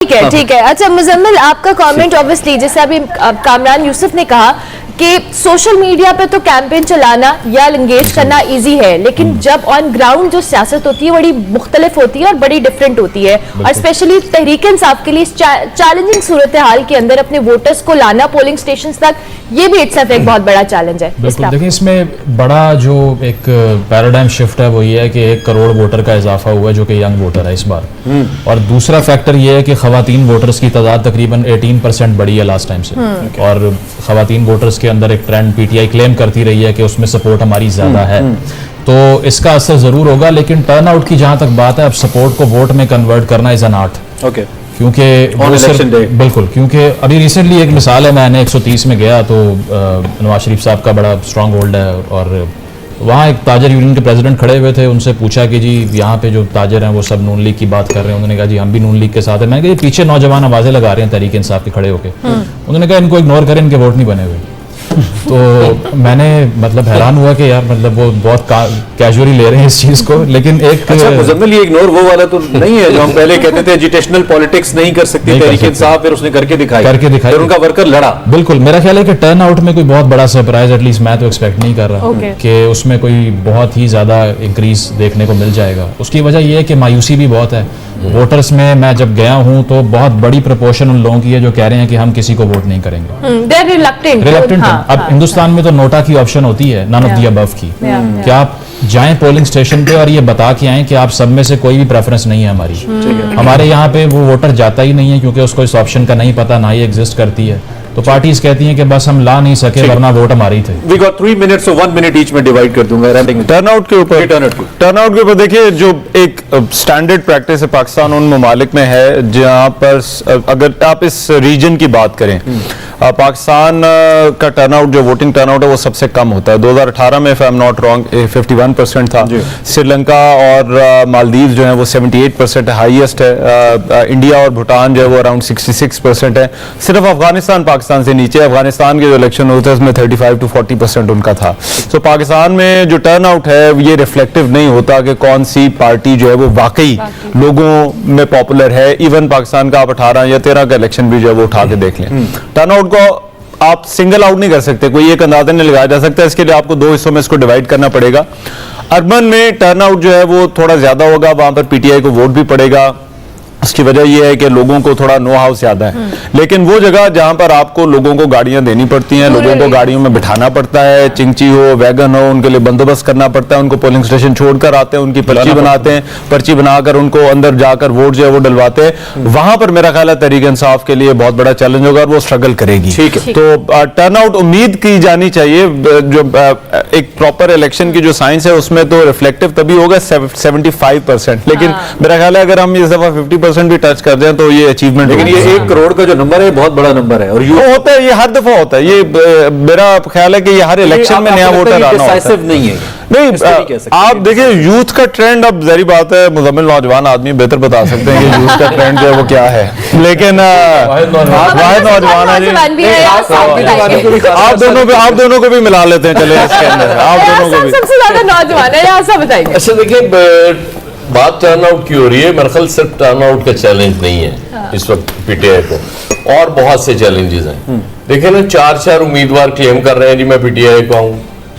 ठीक है। अच्छा मुजम्मिल, आपका कमेंट ऑब्वियसली जैसे अभी कामरान यूसुफ ने कहा कि सोशल मीडिया पे तो कैंपेन चलाना या एंगेज करना इजी है, लेकिन जब ऑन ग्राउंड जो सियासत होती है बड़ी मुख्तलिफ होती है और बड़ी डिफरेंट होती है, और स्पेशली तहरीक इंसाफ के लिए चैलेंजिंग सूरत हाल के अंदर अपने वोटर्स को लाना पोलिंग स्टेशन तक, ये भी इट्सेल्फ एक बहुत बड़ा चैलेंज है। बिल्कुल, देखिए इसमें बड़ा जो एक पैराडाइम शिफ्ट है वो ये है कि 1 करोड़ वोटर का इजाफा हुआ है जो कि यंग वोटर है इस बार, और दूसरा फैक्टर ये है कि खवातीन वोटर्स की तादाद तकरीबन 18% बढ़ी है लास्ट टाइम से, और खवातीन वोटर्स के अंदर एक ट्रेंड पीटीआई क्लेम करती रही है कि उसमें सपोर्ट हमारी ज्यादा है, तो इसका असर जरूर होगा। लेकिन टर्न आउट की जहां तक बात है, अब सपोर्ट को वोट में कन्वर्ट करना इज एन आर्ट। ओके, क्योंकि बिल्कुल, क्योंकि अभी रिसेंटली एक मिसाल है, मैंने 130 में गया तो नवाज शरीफ साहब का बड़ा स्ट्रांग होल्ड है, और वहाँ एक ताजर यूनियन के प्रेसिडेंट खड़े हुए थे, उनसे पूछा कि जी यहाँ पे जो ताजर हैं वो सब नून लीग की बात कर रहे हैं, उन्होंने कहा जी हम भी नून लीग के साथ हैं। मैंने कहा पीछे नौजवान आवाजें लगा रहे हैं तहरीक इंसाफ के खड़े होके, उन्होंने कहा इनको इग्नोर करें, इनके वोट नहीं बने हुए। तो मैंने मतलब हैरान हुआ कि यार मतलब वो बहुत कैजुअली ले रहे हैं इस चीज को। लेकिन एक अच्छा मुजम्मिल, ये इग्नोर वो वाला तो नहीं है जो हम पहले कहते थे एजुटेशनल पॉलिटिक्स नहीं कर सकती तहरीक इंसाफ, फिर उसने करके दिखाई फिर उनका वर्कर लड़ा। बिल्कुल, मेरा ख्याल है कि टर्न आउट में कोई बहुत बड़ा सरप्राइज एटलीस्ट मैं तो एक्सपेक्ट नहीं कर रहा कि उसमें कोई बहुत ही ज्यादा इंक्रीज देखने को मिल जाएगा। उसकी वजह यह है कि मायूसी भी बहुत है वोटर्स में। मैं जब गया हूं तो बहुत बड़ी प्रोपोर्शन उन लोगों की है जो कह रहे हैं कि हम किसी को वोट नहीं करेंगे, रिलक्टेंट। अब हिंदुस्तान में तो नोटा की ऑप्शन होती है, नन ऑफ द अबव की, कि आप जाएं पोलिंग स्टेशन पे और ये बता के आएं कि आप सब में से कोई भी प्रेफरेंस नहीं है हमारी। हमारे यहाँ पे वो वोटर जाता ही नहीं है क्योंकि उसको इस ऑप्शन का नहीं पता, ना ही एग्जिस्ट करती है, तो पार्टीज कहती हैं कि बस हम ला नहीं सके वरना वोट हमारी थे। We got 3 minutes, so 1 minute each में डिवाइड कर दूंगा। टर्नआउट के ऊपर देखिए, जो एक स्टैंडर्ड प्रैक्टिस है पाकिस्तान उन ममालिक में है जहां पर अगर आप इस रीजन की बात करें, पाकिस्तान का टर्नआउट जो वोटिंग टर्नआउट है वो सबसे कम होता है। 2018 में, if I am not wrong, 51% था। श्रीलंका और मालदीव जो है वो 78% है, हाईएस्ट है। इंडिया और भूटान जो है वो अराउंड 66% है। सिर्फ अफगानिस्तान पाकिस्तान से नीचे। अफगानिस्तान के जो इलेक्शन होते हैं उसमें 35 to 40% उनका था। तो पाकिस्तान में जो टर्नआउट है ये रिफ्लेक्टिव नहीं होता कि कौन सी पार्टी जो है वो वाकई लोगों में पॉपुलर है। इवन पाकिस्तान का आप 18 या 13 का इलेक्शन भी जो है वो उठा के देख लें, टर्नआउट को आप सिंगल आउट नहीं कर सकते, कोई एक अंदाजा नहीं लगाया जा सकता। इसके लिए आपको 2 हिस्सों में इसको डिवाइड करना पड़ेगा। अर्बन में टर्नआउट जो है वो थोड़ा ज्यादा होगा, वहां पर पीटीआई को वोट भी पड़ेगा। उसकी वजह यह है कि लोगों को थोड़ा नो हाउस ज्यादा है, लेकिन वो जगह जहां पर आपको लोगों को गाड़ियां देनी पड़ती हैं, लोगों को गाड़ियों में बिठाना पड़ता है, चिंची हो, वैगन हो, उनके लिए बंदोबस्त करना पड़ता है, उनको पोलिंग स्टेशन छोड़कर आते हैं, उनकी पर्ची बनाते हैं, पर्ची बनाकर उनको अंदर जाकर वोट जो है वो डलवाते हैं। वहां पर मेरा ख्याल है तहरीक इंसाफ के लिए बहुत बड़ा चैलेंज होगा और वो स्ट्रगल करेगी। तो टर्नआउट उम्मीद की जानी चाहिए। जो एक प्रॉपर इलेक्शन की जो साइंस है उसमें तो रिफ्लेक्टिव तभी होगा 75%, लेकिन मेरा ख्याल है अगर हम इस दफा 50% भी टच कर दें तो ये अचीवमेंट। लेकिन ये 1 करोड़ का जो नंबर है बहुत बड़ा नंबर है, और होता है, ये हर दफा होता है। ये मेरा ख्याल है कि ये हर इलेक्शन में नया वोटर आना होता है। नहीं, आप देखिए यूथ का ट्रेंड, अब जहरी बात है मुजम्मिल नौजवान आदमी बेहतर बता सकते हैं कि यूथ का ट्रेंड जो है वो क्या है, लेकिन वाहिद नौजवान है। आप दोनों को भी मिला लेते हैं, चले इसके अंदर आप दोनों को भी। सबसे ज्यादा नौजवान है यहाँ, सब बताइए। अच्छा देखिए, बात टर्नआउट की हो रही है, मेरे ख्याल सिर्फ टर्नआउट का चैलेंज नहीं है इस वक्त पीटीआई को, और बहुत से चैलेंजेस हैं। देखिए ना, 4 उम्मीदवार क्लेम कर रहे हैं जी मैं पीटीआई को हूं,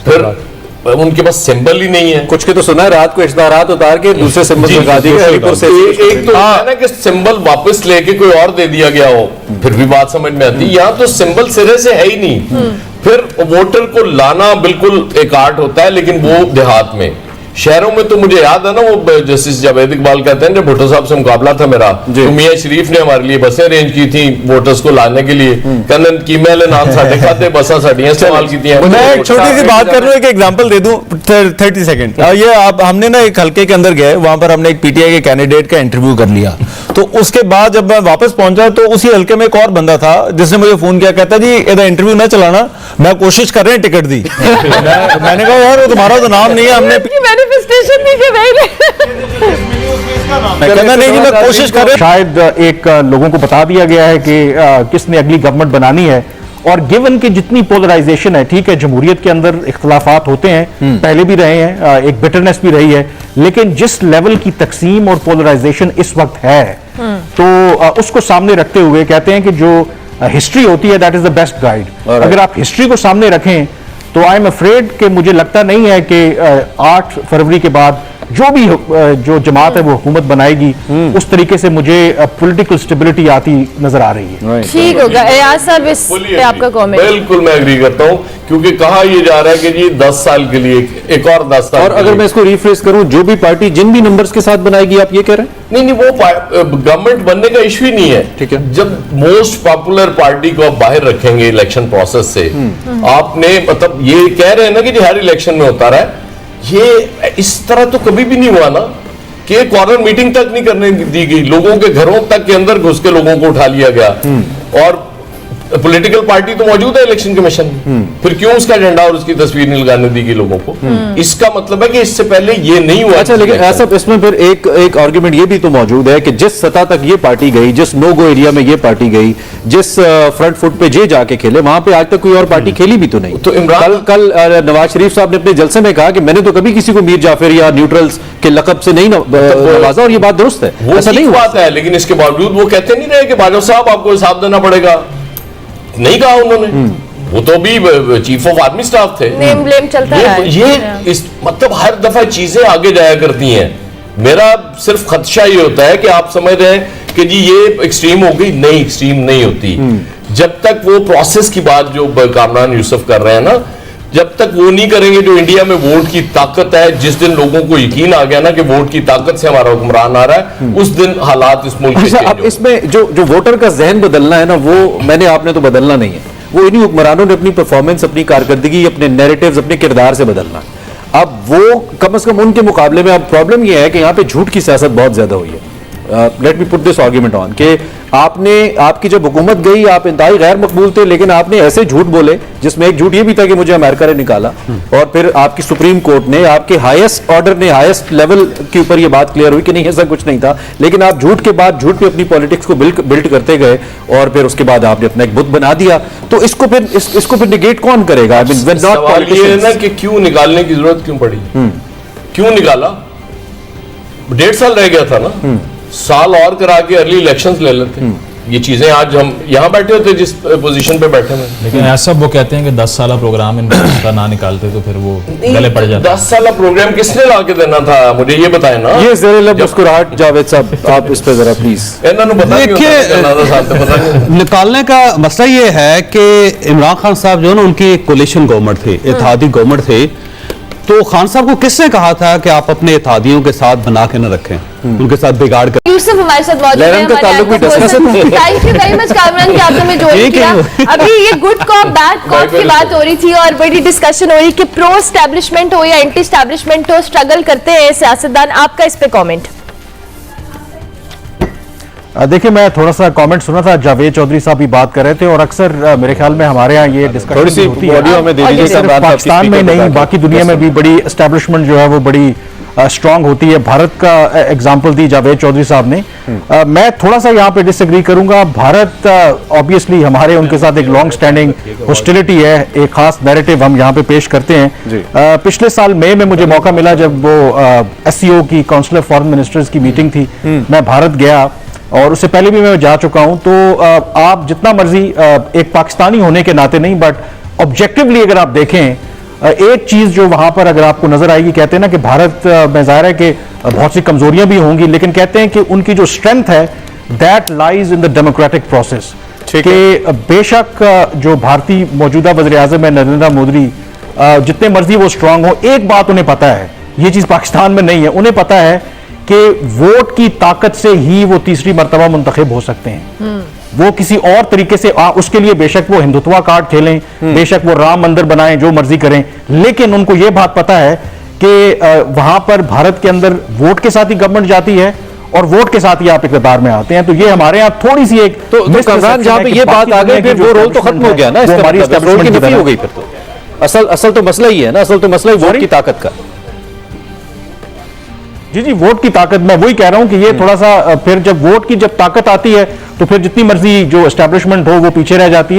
फिर उनके पास सिंबल ही नहीं है। कुछ के तो सुना है रात को इश्तेहारात उतार के दूसरे सिंबल लगा दिए। एक तो है ना कि सिंबल वापस लेके कोई और दे दिया गया हो, फिर भी बात समझ में आती है। यहाँ तो सिंबल सिरे से है ही नहीं। फिर वोटर को लाना बिल्कुल एक आर्ट होता है, लेकिन वो देहात में, शहरों में तो मुझे याद है ना, वो जस्टिस जावेद इकबाल कहते हैं जब भुट्टो साहब से मुकाबला था मेरा, तो मियां शरीफ ने हमारे लिए बसें अरेंज की थी वोटर्स को लाने के लिए, कहने कीमेल नाम साढ़े खाते बसा साड़ियां इस्तेमाल की थी। मैं एक छोटी सी बात कर रहा हूं, एक एग्जांपल दे दूं, 30 सेकंड। ये आप हमने ना एक हल्के के अंदर गए, वहां पर हमने एक पीटीआई के कैंडिडेट का इंटरव्यू कर लिया, तो उसके बाद जब मैं वापस पहुंचा तो उसी हल्के में एक और बंदा था जिसने मुझे फोन किया, कहता जी इधर इंटरव्यू ना चलाना, मैं कोशिश कर रहे हैं टिकट दी। मैंने कहा यार वो तुम्हारा तो नाम नहीं है, हमने मैनिफेस्टेशन नहीं किया। मैं कोशिश कर रहा हूं। शायद एक लोगों को बता दिया गया है कि किसने अगली गवर्नमेंट बनानी है, और गिवन की जितनी पोलराइजेशन है, ठीक है जमहूरियत के अंदर इख्तलाफात होते हैं, पहले भी रहे हैं, एक बिटरनेस भी रही है, लेकिन जिस लेवल की तकसीम और पोलराइजेशन इस वक्त है तो उसको सामने रखते हुए कहते हैं कि जो हिस्ट्री होती है that is the best guide. अगर आप हिस्ट्री को सामने रखें तो आई एम अफ्रेड कि मुझे लगता नहीं है कि 8 फरवरी के बाद जो भी जो जमात है वो हुकूमत बनाएगी उस तरीके से मुझे पॉलिटिकल स्टेबिलिटी आती नजर आ रही है। ठीक होगा। एयाज साहब, इस पे आपका कमेंट? बिल्कुल मैं एग्री करता हूं, क्योंकि कहा यह जा रहा है कि जी 10 साल के लिए एक और 10 साल। और अगर मैं इसको रिफ्रेश करूं, जो भी पार्टी जिन भी नंबर्स के साथ बनाएगी, आप ये कह रहे हैं? नहीं, वो गवर्नमेंट बनने का इश्यू ही नहीं है। ठीक है। जब मोस्ट पॉपुलर पार्टी को आप बाहर रखेंगे इलेक्शन प्रोसेस से, आपने मतलब ये कह रहे हैं ना कि जी हर इलेक्शन में होता रहा है, ये इस तरह तो कभी भी नहीं हुआ ना कि कॉर्नर मीटिंग तक नहीं करने दी गई, लोगों के घरों तक के अंदर घुस के लोगों को उठा लिया गया। और पॉलिटिकल पार्टी तो मौजूद है इलेक्शन कमीशन में, फिर क्यों उसका एजेंडा और उसकी तस्वीर नहीं लगाने दी गई लोगों को? इसका मतलब है कि इससे पहले ये नहीं हुआ। अच्छा, लेकिन ऐसा इसमें फिर एक आर्गुमेंट ये भी तो मौजूद है कि जिस सतह तक ये पार्टी गई, जिस नो गो एरिया में ये पार्टी गई, जिस फ्रंट फुट पे जे जाके खेले, वहां पे आज तक कोई और पार्टी खेली भी तो नहीं। तो इमरान कल नवाज शरीफ साहब ने अपने जलसे में कहा कि मैंने तो कभी किसी को मीर जाफर या न्यूट्रल्स के लकब से नहीं नवाजा, और ये बात दुरुस्त है, वो ऐसा नहीं हुआ। बात है, लेकिन इसके बावजूद वो कहते नहीं रहे कि बाजवा साहब आपको हिसाब देना पड़ेगा। नहीं कहा उन्होंने, वो तो भी चीफ ऑफ आर्मी स्टाफ थे। नेम ब्लेम चलता रहा है। ये इस मतलब हर दफा चीजें आगे जाया करती हैं। मेरा सिर्फ खदशा ये होता है कि आप समझ रहे हैं कि जी ये एक्सट्रीम हो गई, नहीं एक्सट्रीम नहीं होती। जब तक वो प्रोसेस की बात जो कामरान यूसुफ कर रहे हैं ना, जब तक वो नहीं करेंगे, जो इंडिया में वोट की ताकत है, जिस दिन लोगों को यकीन आ गया ना कि वोट की ताकत से हमारा हुक्मरान आ रहा है, उस दिन हालात इस मुल्क अच्छा, अब इसमें जो वोटर का जहन बदलना है ना, वो मैंने आपने तो बदलना नहीं है, वो इन्हीं हुक्मरानों ने अपनी परफॉर्मेंस, अपनी कारकर्दगी, अपने नैरेटिव्स, अपने किरदार से बदलना। अब वो कम से कम उनके मुकाबले में, अब प्रॉब्लम ये है कि यहाँ पे झूठ की सियासत बहुत ज्यादा हुई है। Let me put this argument on कि आपकी जब हुकूमत गई, आप इंतहाई गैर मकबूल थे, लेकिन आपने ऐसे झूठ बोले, जिसमें एक झूठ ये भी था कि मुझे अमेरिका ने निकाला, और फिर आपकी सुप्रीम कोर्ट ने, आपके हाईएस्ट ऑर्डर ने, हाईएस्ट लेवल के ऊपर ये बात क्लियर हुई कि नहीं ऐसा कुछ नहीं था, लेकिन आप झूठ के बाद झूठ पे अपनी पॉलिटिक्स को बिल्ड करते गए, और फिर उसके बाद आपने अपना एक बुत बना दिया। तो इसको फिर निगेट कौन करेगा? सवाल ये है ना कि क्यों निकालने की जरूरत क्यों पड़ी? क्यों निकाला? 1.5 साल रह गया था ना, साल और करा के अर्ली इलेक्शंस ले लेते। ये चीजें आज हम यहाँ बैठे होते जिस पोजीशन पे बैठे हैं, लेकिन ऐसा वो कहते हैं कि 10 साल प्रोग्राम इनका ना निकालते तो फिर वो गले पड़ जाते। 10 साल प्रोग्राम किसने ला के देना था, मुझे ये बताए ना। ये ज़रा मुस्कुराहट जावेद साहब, आप इस पे जरा प्लीज। निकालने का मसला ये है कि इमरान खान साहब जो ना उनकी कोलिशन गवर्नमेंट थे, इत्तेहादी गवर्नमेंट थे, तो खान साहब को किसने कहा था कि आप अपने इत्तेहादियों के साथ बना के न रखें, उनके साथ बिगाड़ कर? यूसुफ हमारे साथ मौजूद है। Thank you very much Kamran कि आपने हमें ज्वाइन किया। अभी ये गुड कॉप बैड कॉप की बात हो रही थी और बड़ी डिस्कशन हो रही कि प्रो एस्टैब्लिशमेंट हो या एंटी एस्टैब्लिशमेंट हो, स्ट्रगल करते हैं सियासतदान। आपका इस पे कमेंट? देखिए, मैं थोड़ा सा कमेंट सुना था, जावेद चौधरी साहब भी बात कर रहे थे, और अक्सर मेरे ख्याल में हमारे यहाँ ये डिस्कशन होती है, सिर्फ पाकिस्तान में नहीं बाकी दुनिया में भी बड़ी एस्टैब्लिशमेंट जो है वो बड़ी स्ट्रांग होती है। भारत का एग्जांपल दी जावेद चौधरी साहब ने। मैं थोड़ा सा यहाँ पे डिसएग्री करूंगा। भारत ऑब्वियसली हमारे उनके साथ एक लॉन्ग स्टैंडिंग हॉस्टिलिटी है, एक खास नैरेटिव हम यहाँ पे पेश करते हैं। पिछले साल मई में मुझे मौका मिला जब वो SCO की काउंसिल ऑफ फॉरेन मिनिस्टर्स की मीटिंग थी, मैं भारत गया, और उससे पहले भी मैं जा चुका हूं। तो आप जितना मर्जी एक पाकिस्तानी होने के नाते नहीं, बट ऑब्जेक्टिवली अगर आप देखें, एक चीज जो वहां पर अगर आपको नजर आएगी, कहते हैं ना कि भारत में जाहिर है कि बहुत सी कमजोरियां भी होंगी, लेकिन कहते हैं कि उनकी जो स्ट्रेंथ है that lies in the democratic process. कि बेशक जो भारतीय मौजूदा वज़ीर आज़म है नरेंद्र मोदी, जितने मर्जी वो स्ट्रांग हो, एक बात उन्हें पता है, ये चीज पाकिस्तान में नहीं है, उन्हें पता है कि वोट की ताकत से ही वो तीसरी मर्तबा मुंतखब हो सकते हैं। वो किसी और तरीके से उसके लिए बेशक वो हिंदुत्वा कार्ड खेलें, बेशक वो राम मंदिर बनाएं, जो मर्जी करें, लेकिन उनको ये बात पता है कि वहां पर भारत के अंदर वोट के साथ ही गवर्नमेंट जाती है और वोट के साथ ही आप इक़्तिदार में आते हैं। तो ये हमारे यहाँ थोड़ी सी एक तो कमरान जहां पे ये बात आ गई, फिर वो रोल तो खत्म हो गया ना, इसका मतलब रोल की नफी हो गई। फिर तो असल तो मसला ही है ना, असल तो मसला ही वोट की ताकत का। जी वोट की ताकत, मैं वही कह रहा हूं कि ये थोड़ा सा फिर जब वोट की जब ताकत आती है तो फिर जितनी मर्जी जो एस्टैब्लिशमेंट हो वो पीछे रह जाती है।